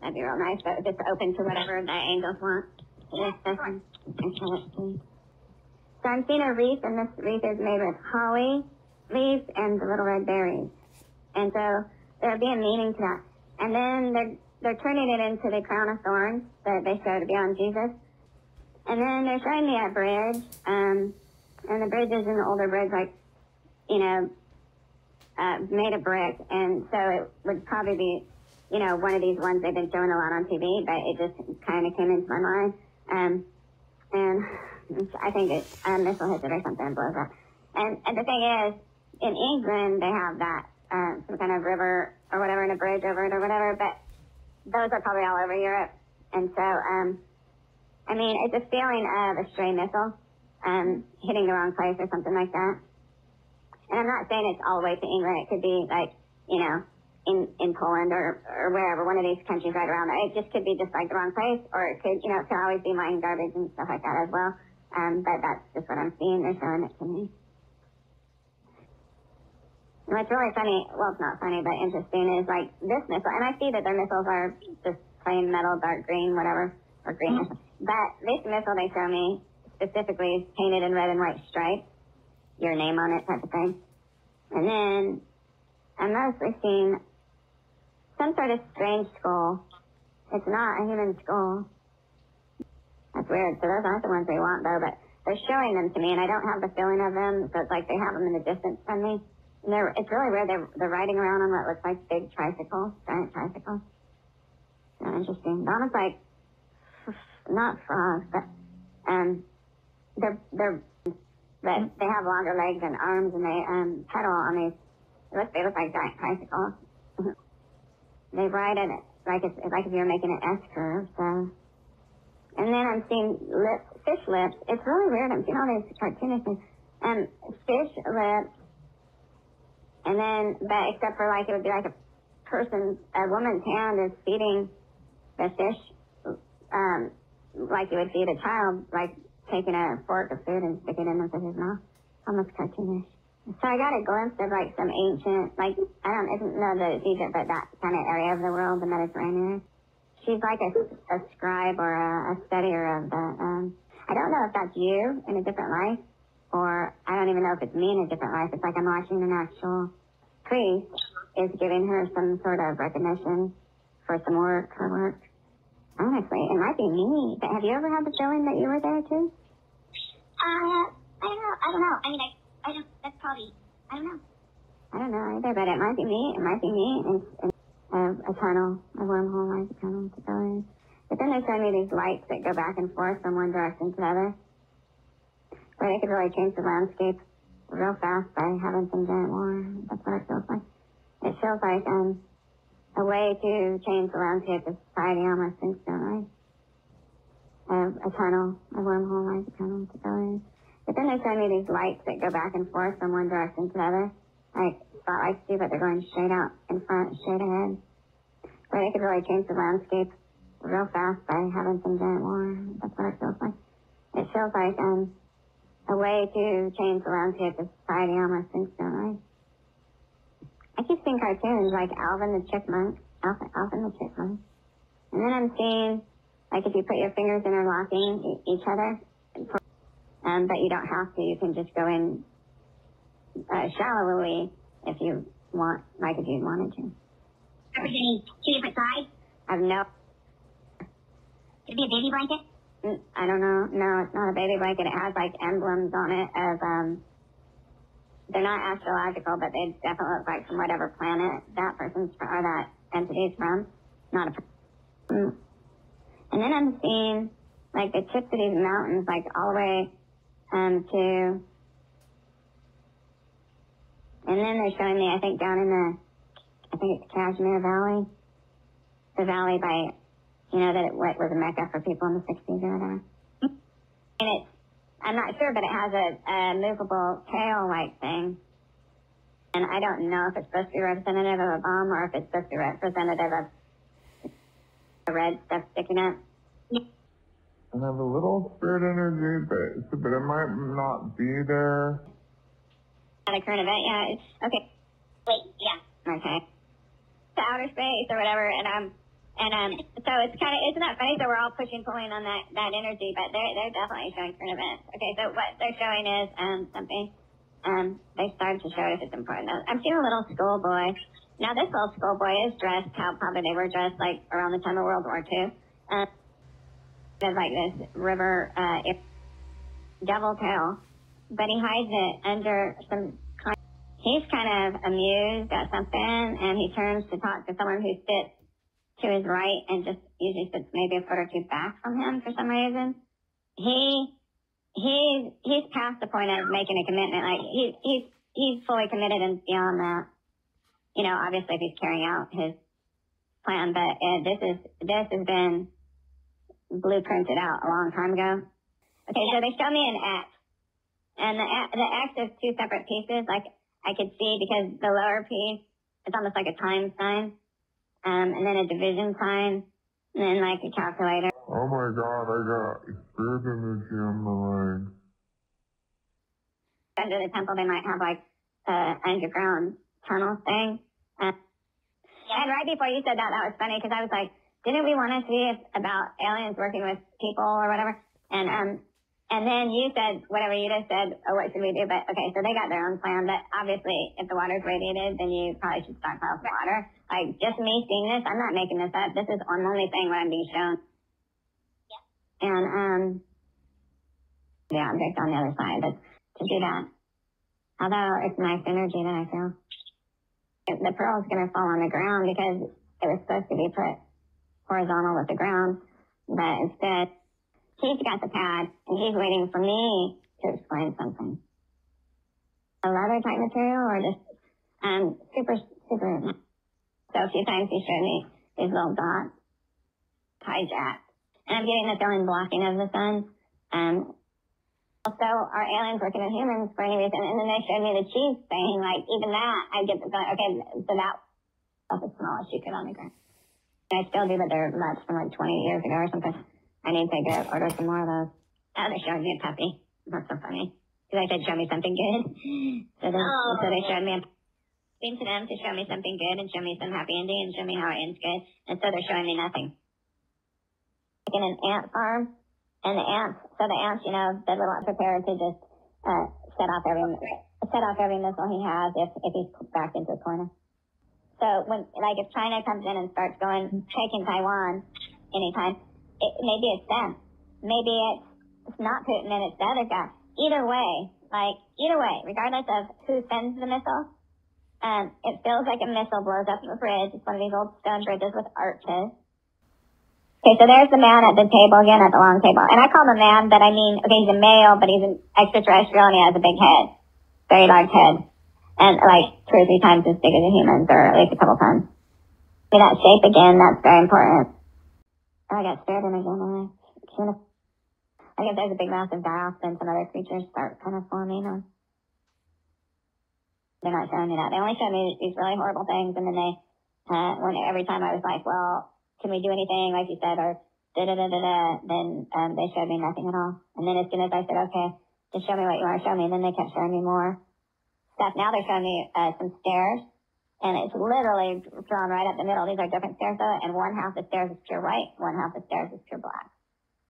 That'd be real nice, but just open to whatever the angels want. Yeah, sure. So I'm seeing a wreath, and this wreath is made with holly leaves and the little red berries. And so there'll be a meaning to that. And then they're turning it into the crown of thorns that they show to be on Jesus. And then they're showing me a bridge, and the bridge is an older bridge, like, you know, made of brick. And so it would probably be, you know, one of these ones they've been showing a lot on TV, but it just kind of came into my mind. And I think a missile hits it or something and blows up. And the thing is, in England, they have that, some kind of river or whatever, and a bridge over it or whatever, but those are probably all over Europe. And so, I mean, it's a feeling of a stray missile, hitting the wrong place or something like that. And I'm not saying it's all the way to England. It could be like, you know, in Poland or wherever, one of these countries right around there. It just could be just like the wrong place, or it could, you know, it could always be mine garbage and stuff like that as well. But that's just what I'm seeing. They're showing it to me. And what's really funny, well, it's not funny, but interesting, is like this missile, and I see that their missiles are just plain metal, dark green, whatever, or green. But this missile they show me specifically is painted in red and white stripes, your name on it type of thing. And then I'm mostly seeing some sort of strange skull. It's not a human skull. That's weird. So those aren't the ones we want, though, but they're showing them to me, and I don't have the feeling of them, so it's like they have them in the distance from me. And it's really weird. They're riding around on what looks like big tricycles, giant tricycles. So interesting. Donna's like, not frogs, but but they have longer legs and arms, and they pedal on these. They look like giant tricycles. They ride it like if you're making an S curve. So, and then I'm seeing lips, fish lips. It's really weird. I'm seeing all these cartoonish things. Fish lips. And then, but except for like, it would be like a woman's hand is feeding the fish, like you would feed a child, like taking a fork of food and sticking it in the fish's mouth. Almost cartoonish. So I got a glimpse of like some ancient, like, I don't know that it's Egypt, but that kind of area of the world, the Mediterranean. She's like a scribe or a studier of the, I don't know if that's you in a different life, or I don't even know if it's me in a different life. It's like I'm watching an actual priest is giving her some sort of recognition for some work, her work. Honestly, it might be me. But have you ever had the feeling that you were there too? I don't know. I mean, that's probably, I don't know. I don't know either, but it might be me. It might be me. And a tunnel, a wormhole, like a tunnel to go in. But then they send me these lights that go back and forth from one direction to the other, where they could really change the landscape real fast by having some giant war. That's what it feels like. It feels like a way to change the landscape of society almost instantly. A tunnel, a wormhole, like a tunnel to go in. But then they send me these lights that go back and forth from one direction to the other, like spotlights do, but they're going straight out in front, straight ahead, where they could really change the landscape real fast by having some giant war. That's what it feels like. It feels like a way to change the landscape of society almost instantly. I keep seeing cartoons like Alvin the Chipmunk, Alvin the Chipmunk. And then I'm seeing, like, if you put your fingers interlocking each other, but you don't have to, you can just go in shallowly if you want, like if you wanted to. Representing two different sides? I've no... Could it be a baby blanket? I don't know. No, it's not a baby blanket. It has, like, emblems on it of, they're not astrological, but they definitely look like from whatever planet that person's from, or that entity's from. Not a person. And then I'm seeing, like, the tips of these mountains, like, all the way to... And then they're showing me, I think, down in I think it's Kashmir Valley. The valley by, you know, that it was a mecca for people in the 60s or whatever. And I'm not sure, but it has a movable tail-like thing. And I don't know if it's supposed to be representative of a bomb or if it's supposed to be representative of the red stuff sticking up. I have a little spirit energy, but it might not be there. At a current event, yeah, it's, okay. Wait, yeah. Okay. To outer space or whatever, and And so it's kind of, isn't that funny? So we're all pushing, pulling on that energy, but they're definitely showing current events. Okay, so what they're showing is something. They started to show if it's important. I'm seeing a little schoolboy. Now this little schoolboy is dressed how probably they were dressed like around the time of World War II. There's like this river devil tail, but he hides it under some. He's kind of amused at something, and he turns to talk to someone who sits to his right and just usually sits maybe a foot or two back from him for some reason. He's past the point of making a commitment. Like he's fully committed and beyond that. You know, obviously if he's carrying out his plan, but this has been blueprinted out a long time ago. Okay, so they show me an X, and the X is two separate pieces. Like I could see because the lower piece, it's almost like a time sign. And then a division sign, and then like a calculator. Oh my God, I got spirit energy on my leg. Under the temple, they might have like underground tunnel thing. And right before you said that was funny because I was like, didn't we want to see about aliens working with people or whatever? And then you said whatever you just said. Oh, what should we do? But okay, so they got their own plan. But obviously, if the water's radiated, then you probably should stockpile some water. Like just me seeing this, I'm not making this up. This is I'm only saying what I'm being shown. Yeah. And the object on the other side, but to do that. Although it's nice energy that I feel. The pearl's gonna fall on the ground because it was supposed to be put horizontal with the ground, but instead. He's got the pad, and he's waiting for me to explain something. A leather type material, or just super. So a few times he showed me these little dots, hijacked, and I'm getting the feeling blocking of the sun. Also, are aliens working with humans for any reason? And then they showed me the cheese thing. Like even that, I get the feeling. Okay, so that was the smallest you could on the ground. I still do, but they're much from like 20 years ago or something. I need to order some more of those. Oh, they showed me a puppy. That's so funny. Because I said, show me something good. So they showed me a thing to them to show me something good and show me some happy ending and show me how it ends good. And so they're showing me nothing. Like in an ant farm. And the ants, you know, they're prepared to just set off every missile he has if he's backed into a corner. So if China comes in and starts taking Taiwan anytime, maybe it's them. Maybe it's not Putin and it's the other guy. Either way, regardless of who sends the missile, it feels like a missile blows up a bridge. It's one of these old stone bridges with arches. Okay, so there's the man at the table again, at the long table. And I call him a man, but I mean, okay, he's a male, but he's an extraterrestrial and he has a big head. Very large head. And like 2 or 3 times as big as a human's, or at least a couple times. See that shape again, that's very important. Oh, I got stared in again. I guess there's a big massive die-off, then some other creatures start kind of forming. They're not showing me that. They only show me these really horrible things, and then every time I was like, well, can we do anything, like you said, or da-da-da-da-da, then they showed me nothing at all. And then as soon as I said, okay, just show me what you want to show me, then they kept showing me more stuff. Now they're showing me some stairs. And it's literally drawn right up the middle. These are different stairs, though, and one half of the stairs is pure white, one half of the stairs is pure black.